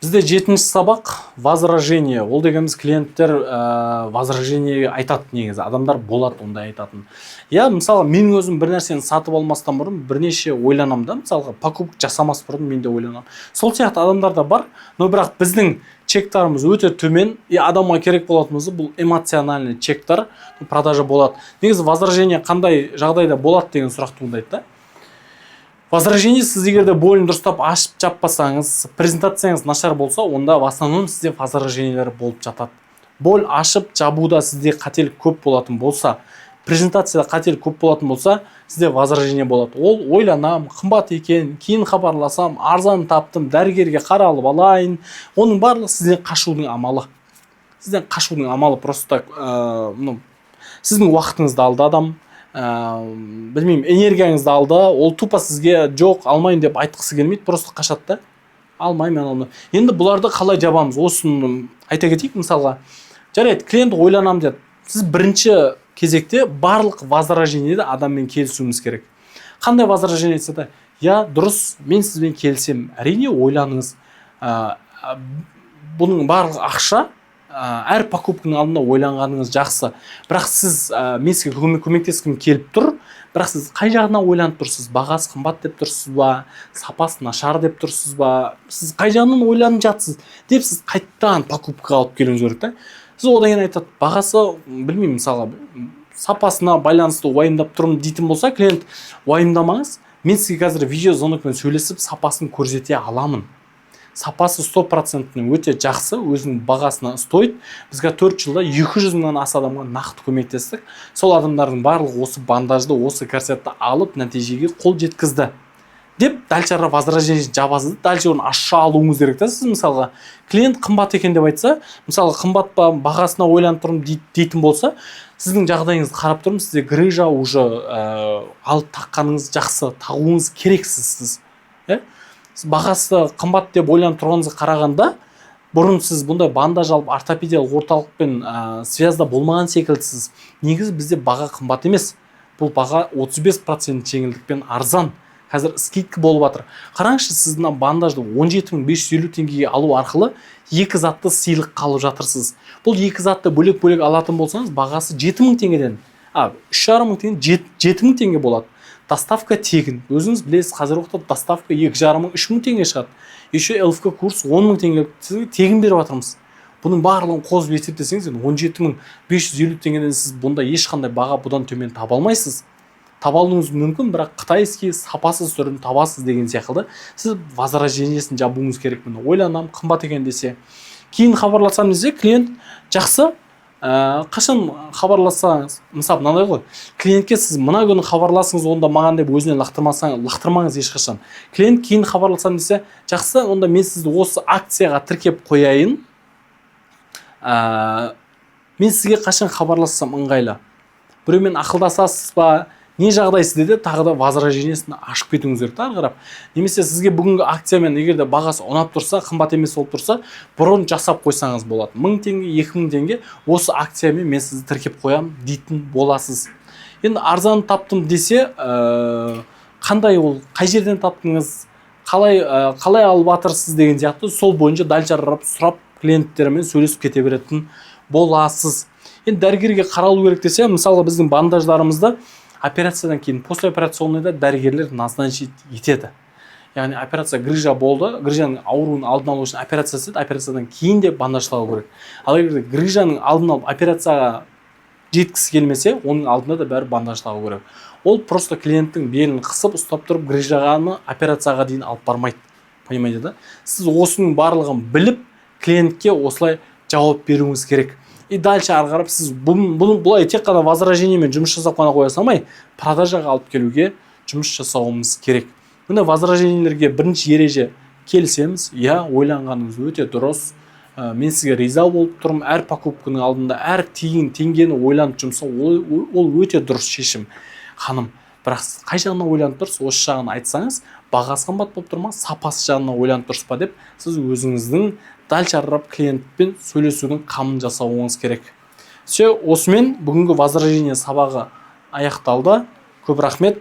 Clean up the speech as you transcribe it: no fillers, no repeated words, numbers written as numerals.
Бізде 7-ші сабақ возражение. Ол дегеніміз клиенттер возражение айтады негізі. Адамдар болады ондай айтатын. Я мысалы мен өзім бір нәрсені сатып алмастан бұрын бірнеше ойланам да, мысалға покупка жасамас бұрын мен де ойланам. Сол сияқты адамдар да бар, но бірақ біздің чектарымыз өте төмен, и адамға керек болатынымыз бұл эмоциональный чектар, продажа болады. Негізі возражение қандай жағдайда болады деген сұрақ туындайды да. Возражение сіз егерде бойын дұрыстап ашып жаппасаңыз, презентацияңыз нашар болса, онда в основном сізде возражениелер болып жатады. Боль ашып жабуда сізде қателік көп болатын болса, презентацияда қателік көп болатын болса, сізде возражение болады. Ол ойланам, қымбат екен, кейін хабарласам, арзан таптым, дәрігерге қаралып алайын. Оның барлығы сізден қашудың амалы. Сізден қашудың амалы просто сіздің уақытыңызды алды адам. Білмеймін, энергияңызды алды, ол тупа сізге жоқ алмайын деп айтқысы келмейді, просто қашады да. Алмаймын. Енді бұларды қалай жабамыз? Осын айта кетейік, мысалға. Жарайды, клиент ойланам деді. Сіз бірінші кезекте барлық возражениеде адаммен келісуіңіз керек. Қандай возражение айтса да, я дұрыс, мен сізбен келісем. Әрине ойланыңыз. Бұның барлық ақша, әр покупканың алдында ойланғаныңыз жақсы. Бірақ сіз мен сізге көмектескім келіп тұр, бірақ сіз қай жағынан ойланып тұрсыз? Бағасы қымбат деп тұрсыз ба? Сапасы нашар деп тұрсыз ба? Сіз қай жағынан ойланып жатсыз? Деп сіз қайттан покупкаға алып келуіңіз керек та. Сіз одан кейін айтады, бағасы білмеймін, мысалы сапасына байланысты уайымдап тұрмын дейтін болса, клиент уайымдамаңыз. Мен сізге қазір видеозвонокпен сөйлесіп сапасын көрсете аламын. Сапасы 100% өте жақсы, өзінің бағасына стоит. Бізге 4 жылда 200 мыңнан аса адамға нақты көмектестік. Сол адамдардың барлығы осы бандажды, осы корсетті алып нәтижеге қол жеткізді. Деп дальше возражение жабасыз, дальше оны аша алуыңыз керек та. Сіз мысалға клиент қымбат екен деп айтса, мысалы қымбат па, бағасына ойланып тұрмын дейтін болса, сіздің жағдайыңызды қарап тұрмын, сізде грыжа уже алып таққаныңыз жақсы, тағуыңыз керексіз сіз. Бағасы қымбат деп ойланып тұрғаныңызға қарағанда, бұрын сіз бұндай бандаж алып ортопедиялық орталықпен связда болмаған секілдісіз. Негізі бізде баға қымбат емес. Бұл баға 35% жеңілдікпен арзан. Қазір скидка болып жатыр. Қараңызшы, сіз мына бандажды 17.550 теңгеге алу арқылы 2 затты сыйлық қалып жатырсыз. Бұл 2 затты бөлек-бөлек алатын болсаңыз, бағасы 7.000 теңгеден, 3.5 теңге 7.000 теңге болады. Доставка тегін. Өзіңіз білесіз, қазір уақытта доставка 2.5 3.000 теңге шығады. Еще ЛФК курс 10.000 теңге тегін беріп жатырмыз. Бұның барлығын қосып есептесеңіз, 17.550 теңгеден сіз бұнда ешқандай баға бұдан төмен таба алмайсыз. Таба алуыңыз мүмкін, бірақ қытайский сапасыз түрін табасыз деген сияқты. Сіз возражениесін жабуыңыз керек. Ойланам, қымбат екен десе. Кейін хабарласам десе, клиент жақсы. Қашан хабарлассаңыз, мысалы мынандай ғой, клиентке сіз мына күні хабарласыңыз, онда маған деп өзіне лақтырмаңыз ешқашан. Клиент кейін хабарласам десе, жақсы, онда мен сізді осы акцияға тіркеп қояйын. Мен сізге қашан хабарлассам ыңғайлы. Біреумен ақылдасасыз ба, не жағдайсыз деді, тағы да возражениесін ашып кетуіңіз керек ары қарап. Немесе сізге бүгінгі акциямен егерде бағасы ұнап тұрса, қымбат емес болып тұрса, бұрын жасап қойсаңыз болады. 1000 теңге, 2000 теңге осы акциямен мен сізді тіркеп қоям дейтін боласыз. Енді арзан таптым десе, қандай ол, қай жерден таптыңыз, қалай алып жатырсыз деген сияқты, сол бойынша дальше сұрап клиенттермен сөйлесіп кете беретін боласыз. Енді дәрігерге қаралу керек десе, мысалы біздің бандаждарымызды операциядан кейін, послеоперационныйда дәрігерлер назначить етеді. Яғни операция грыжа болды, грыжаның ауруын алдын алу үшін операция істеді, операциядан кейін де бандажлау керек. Ал егер грыжаның алдын алып операцияға жеткісі келмесе, оның алдында да бәрі бандажлау керек. Ол просто клиенттің белін қысып, ұстап тұрып, грыжағаны операцияға дейін алып бармайды. Понимаете да? Сіз осының барлығын біліп, клиентке осылай жауап беруіңіз керек. И дальше ары қарап сіз бұлай тек қана возражениемен жұмыс жасап қана қоя салмай, продажаға алып келуге жұмыс жасауымыз керек. Мына возражениелерге бірінші ереже келісеміз, ойланғаныңыз өте дұрыс. Мен сізге риза болып тұрмын, әр покупканың алдында әр теңгені ойланып жұмсау, ол өте дұрыс шешім, ханым. Бірақ қай жағынан ойланып тұрсыз, осы жағын айтсаңыз, бағасы қымбат болып тұр ма, сапасы жағынан ойланып тұрсыз ба деп, сіз өзіңіздің дальше клиентпен сөйлесудің қамын жасауыңыз керек. Осымен бүгінгі возражение сабағы аяқталды. Көп рахмет.